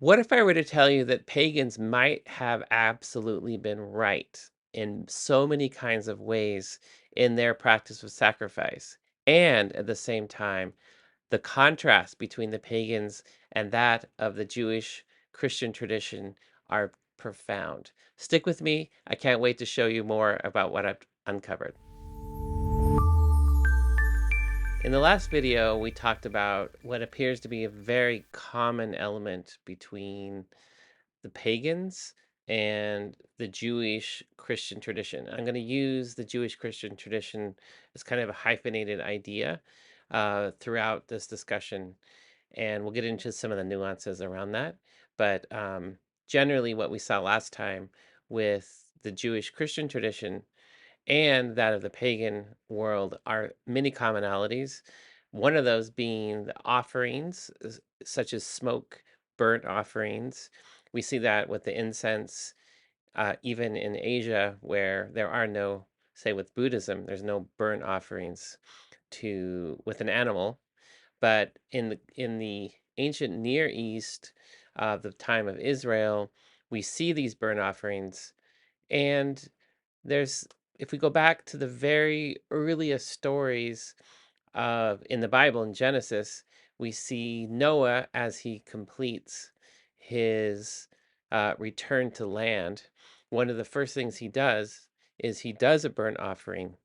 What if I were to tell you that pagans might have absolutely been right in so many kinds of ways in their practice of sacrifice? And at the same time, the contrast between the pagans and that of the Jewish Christian tradition are profound. Stick with me. I can't wait to show you more about what I've uncovered. In the last video, we talked about what appears to be a very common element between the pagans and the Jewish Christian tradition. I'm going to use the Jewish Christian tradition as kind of a hyphenated idea throughout this discussion, and we'll get into some of the nuances around that. But generally, what we saw last time with the Jewish Christian tradition and that of the pagan world are many commonalities. One of those being the offerings, such as smoke, burnt offerings. We see that with the incense, even in Asia, where there are no, say, with Buddhism, there's no burnt offerings to with an animal. But in the ancient Near East, the time of Israel, we see these burnt offerings, and there's if we go back to the very earliest stories in the Bible in Genesis, we see Noah as he completes his return to land. One of the first things he does is he does a burnt offering.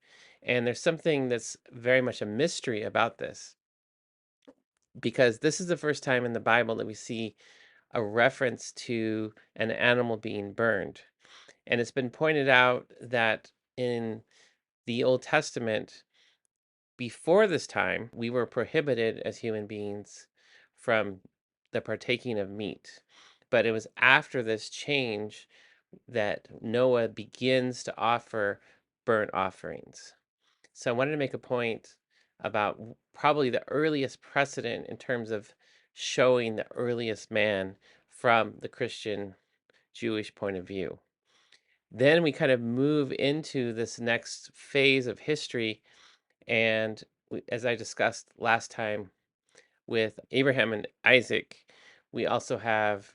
And there's something that's very much a mystery about this because this is the first time in the Bible that we see a reference to an animal being burned. And it's been pointed out that in the Old Testament, before this time, we were prohibited as human beings from the partaking of meat. But it was after this change that Noah begins to offer burnt offerings. So I wanted to make a point about probably the earliest precedent in terms of showing the earliest man from the Christian Jewish point of view. Then we kind of move into this next phase of history, and as I discussed last time with Abraham and Isaac, we also have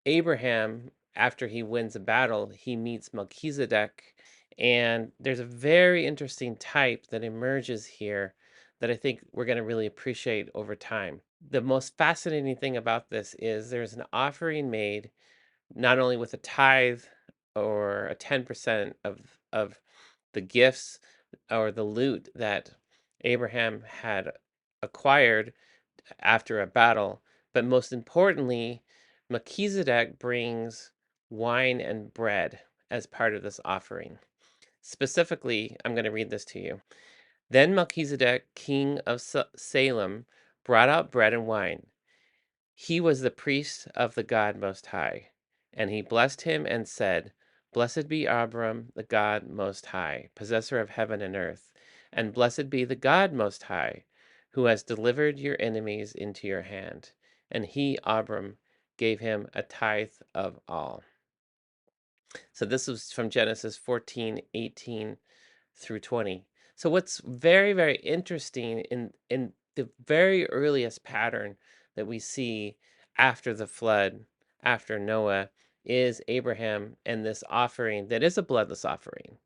Abraham. After he wins a battle, he meets Melchizedek. And there's a very interesting type that emerges here that I think we're going to really appreciate over time. The most fascinating thing about this is there's an offering made not only with a tithe or a 10% of the gifts or the loot that Abraham had acquired after a battle, but most importantly, Melchizedek brings wine and bread as part of this offering. Specifically, I'm going to read this to you. Then Melchizedek, king of Salem, brought out bread and wine. He was the priest of the God Most High. And he blessed him and said, Blessed be Abram, the God Most High, possessor of heaven and earth. And blessed be the God Most High, who has delivered your enemies into your hand. And he, Abram, gave him a tithe of all. So this was from Genesis 14:18 through 20. So what's very, very interesting in the very earliest pattern that we see after the flood, after Noah, is Abraham and this offering that is a bloodless offering.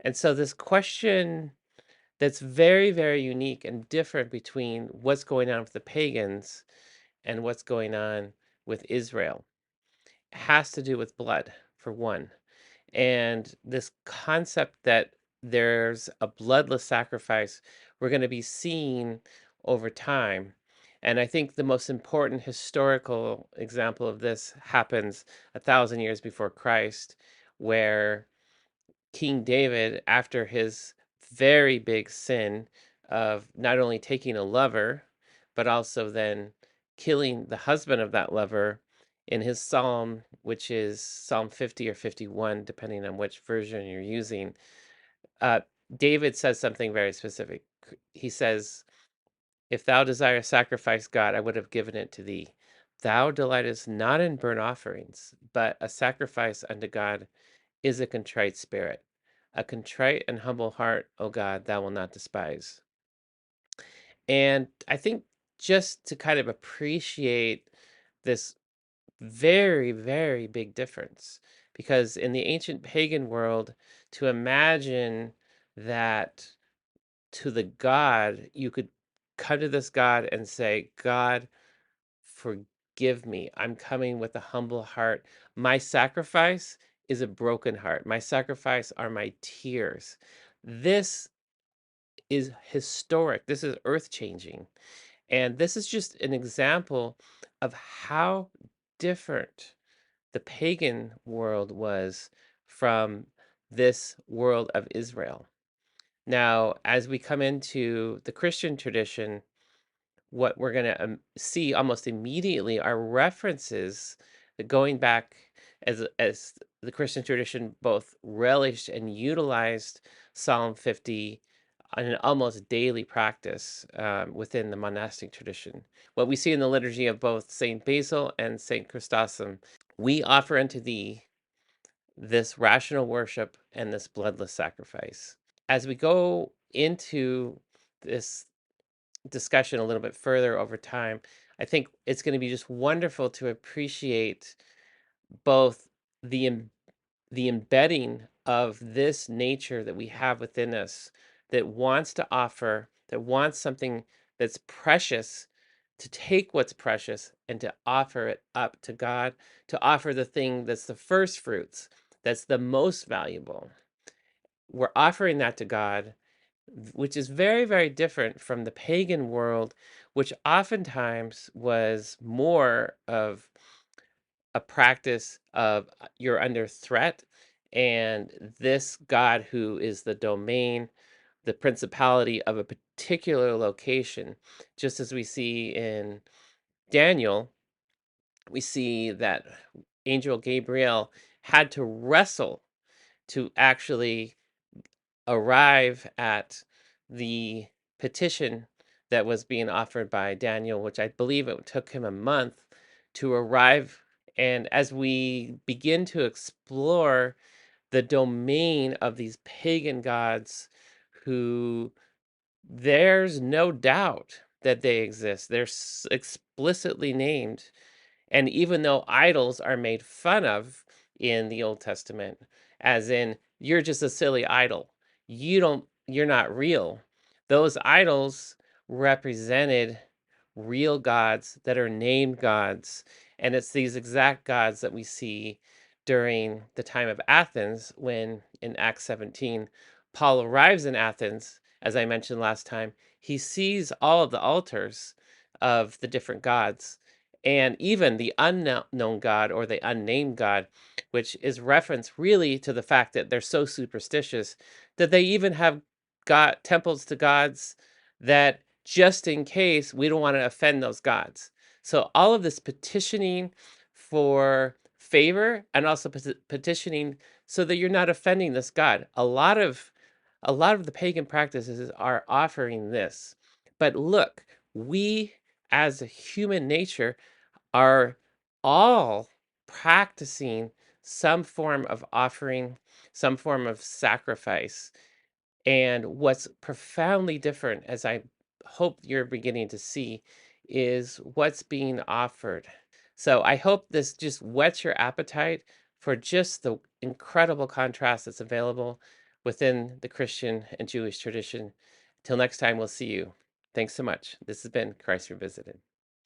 And so this question that's very, very unique and different between what's going on with the pagans and what's going on with Israel has to do with blood, for one. And this concept that there's a bloodless sacrifice we're going to be seeing over time. And I think the most important historical example of this happens 1,000 years before Christ, where King David, after his very big sin of not only taking a lover, but also then killing the husband of that lover, in his psalm, which is Psalm 50 or 51, depending on which version you're using, uh, David says something very specific. He says, If thou desire sacrifice, God, I would have given it to thee. Thou delightest not in burnt offerings, but a sacrifice unto God is a contrite spirit. A contrite and humble heart, O God, thou wilt not despise. And I think just to kind of appreciate this very, very big difference. Because in the ancient pagan world, to imagine that to the God, you could come to this God and say, God, forgive me. I'm coming with a humble heart. My sacrifice is a broken heart. My sacrifice are my tears. This is historic. This is earth changing. And this is just an example of how different the pagan world was from this world of Israel. Now, as we come into the Christian tradition, what we're going to see almost immediately are references that going back as the Christian tradition both relished and utilized Psalm 50 on an almost daily practice within the monastic tradition. What we see in the liturgy of both Saint Basil and Saint Chrysostom, we offer unto thee this rational worship and this bloodless sacrifice. As we go into this discussion a little bit further over time, I think it's going to be just wonderful to appreciate both the the embedding of this nature that we have within us that wants to offer, that wants something that's precious, to take what's precious and to offer it up to God, to offer the thing that's the first fruits, that's the most valuable. We're offering that to God, which is very, very different from the pagan world, which oftentimes was more of a practice of you're under threat, and this God who is the domain, the principality of a particular location, just as we see in Daniel, we see that Angel Gabriel had to wrestle to actually arrive at the petition that was being offered by Daniel, which I believe it took him a month to arrive. And as we begin to explore the domain of these pagan gods, who there's no doubt that they exist, they're explicitly named, and even though idols are made fun of in the Old Testament, as in, you're just a silly idol, you're not real. Those idols represented real gods that are named gods. And it's these exact gods that we see during the time of Athens when in Acts 17, Paul arrives in Athens, as I mentioned last time. He sees all of the altars of the different gods and even the unknown God or the unnamed God, which is reference really to the fact that they're so superstitious that they even have got temples to gods that just in case we don't want to offend those gods. So all of this petitioning for favor and also petitioning so that you're not offending this God. A lot of the pagan practices are offering this. But look, we as a human nature are all practicing some form of offering, some form of sacrifice. And what's profoundly different, as I hope you're beginning to see, is what's being offered. So I hope this just whets your appetite for just the incredible contrast that's available within the Christian and Jewish tradition. Till next time, we'll see you. Thanks so much. This has been Christ Revisited.